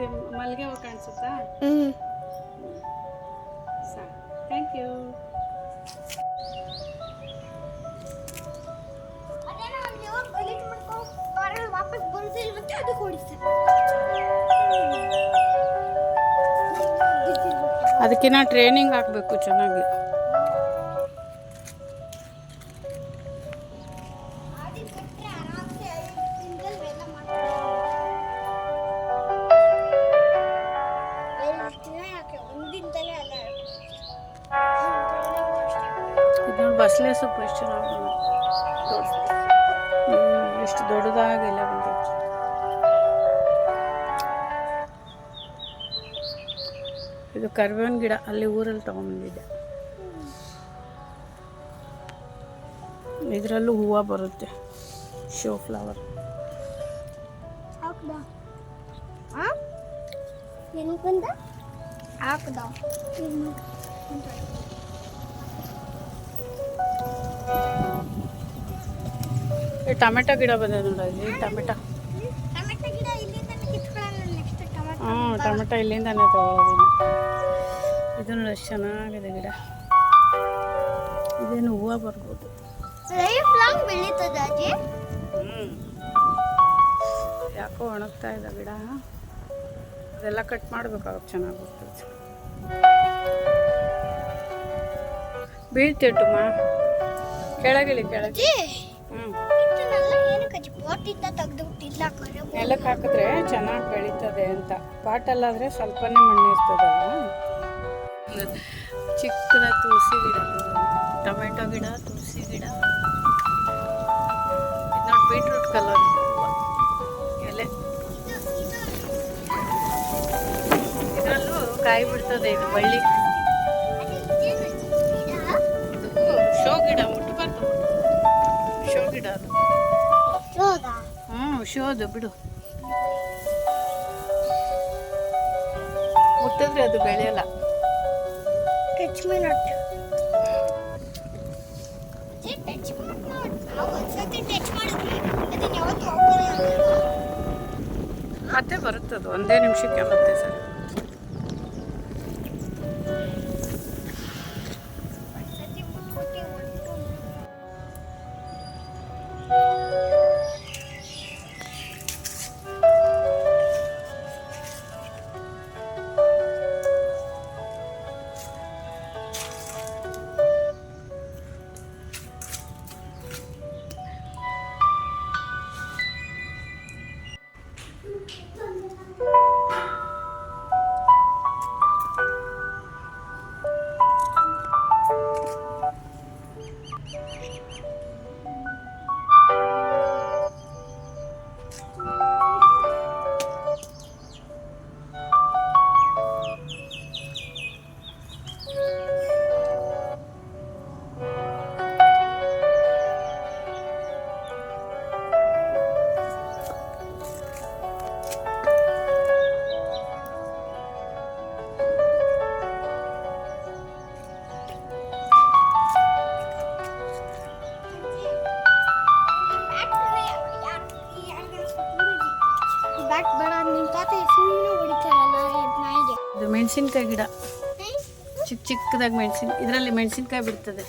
ಇದು ಮಲ್ಲಿಗೆ ಹೂವು ಕಾಣಿಸುತ್ತಾ? ಹ್ಞೂ. ಸಾಕು. Thank you. ವಾಪಸ್ ಬರುದಿಲ್ಲ ಮತ್ತೆ ಅದು ಕೊಡಿಸ ಅದಕ್ಕಿನ್ನ ಟ್ರೈನಿಂಗ್ ಹಾಕಬೇಕು ಚೆನ್ನಾಗಿ. ಇದು ನೋಡಿ ಬಸ್ಲೆ ಸೊಪ್ಪು ಎಷ್ಟು ಚೆನ್ನಾಗಿ ಎಷ್ಟು ದೊಡ್ಡದಾಗೆಲ್ಲ ಬಂದೈತೆ. ಇದು ಕರಿಬೇವಿನ ಗಿಡ ಅಲ್ಲಿ ಊರಲ್ಲಿ ತೊಗೊಂಬಂದಿದ್ದೆ. ಇದರಲ್ಲೂ ಹೂವು ಬರುತ್ತೆ, ಶೋ ಫ್ಲವರ್. ಟೊಮೆಟೊ ಗಿಡ ಬಂದಿದೆ ನೋಡಿ, ಇಲ್ಲಿ ಟೊಮೆಟೊ. ಹಾಂ, ಟೊಮೆಟೊ ಇಲ್ಲಿಂದಾನೆ ತೊಗೊಳೋದಿಲ್ಲ. ಇದು ನೋಡಿ ಎಷ್ಟು ಚೆನ್ನಾಗಿದೆ ಗಿಡ. ಇದೇನು ಹೂವು ಬರ್ಬೋದು. ಯಾಕೋ ಒಣಗ್ತಾ ಇದೆ ಗಿಡ. ಅದೆಲ್ಲ ಕಟ್ ಮಾಡ್ಬೇಕಾಗುತ್ತೆ, ಚೆನ್ನಾಗಿ ಬರ್ತದೆ. ಬೀಳ್ತಿಟ್ಟುಮ್ಮ ಕೆಳಗಿಳಿ ಕೆಳಗೆ. ನೆಲಕ್ಕೆ ಹಾಕಿದ್ರೆ ಚೆನ್ನಾಗಿ ಬೆಳೀತದೆ ಅಂತ. ಪಾಟಲ್ಲಾದರೆ ಸ್ವಲ್ಪನೇ ಮಣ್ಣು ಇರ್ತದಲ್ಲ. ಚಿಕ್ಕದ ತುಳಸಿ ಗಿಡ, ಟೊಮೆಟೊ ಗಿಡ, ತುಳಸಿ ಗಿಡ. ಇದು ನೋಡಿ ಬೀಟ್ರೂಟ್ ಕಲರ್ ಎಲೆ. ಇದರಲ್ಲೂ ಕಾಯಿ ಬಿಡ್ತದೆ. ಇದು ಬಳ್ಳಿ. ಇದು ಶೋ ಗಿಡ, ಮುಟ್ಬಾರ್ದು. ಶೋ ಗಿಡ ಅದು. ಶೋದು ಬಿಡು, ಮುಟ್ಟಿದ್ರೆ ಅದು ಬೆಳೆಯಲ್ಲ. ಮತ್ತೆ ಬರುತ್ತದು, ಒಂದೇ ನಿಮಿಷಕ್ಕೆ ಮತ್ತೆ ಸರಿ. ಇದು ಮೆಣಸಿನ್ಕಾಯಿ ಗಿಡ, ಚಿಕ್ಕ ಚಿಕ್ಕದಾಗಿ ಇದರಲ್ಲಿ ಮೆಣಸಿನ್ಕಾಯಿ ಬಿಡ್ತದೆ.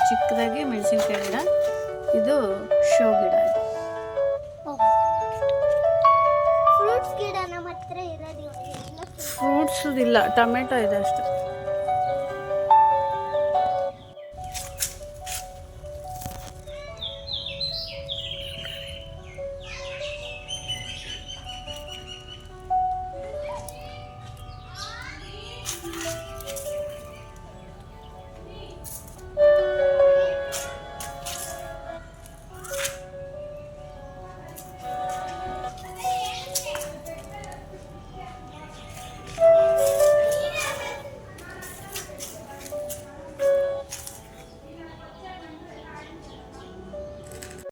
ಚಿಕ್ಕದಾಗಿ ಮೆಣಸಿನ್ಕಾಯಿ ಗಿಡ. ಇದು ಶೋ ಗಿಡ. ಫ್ರೂಟ್ಸ್ ಇಲ್ಲ, ಟೊಮೆಟೊ ಇದೆ ಅಷ್ಟು.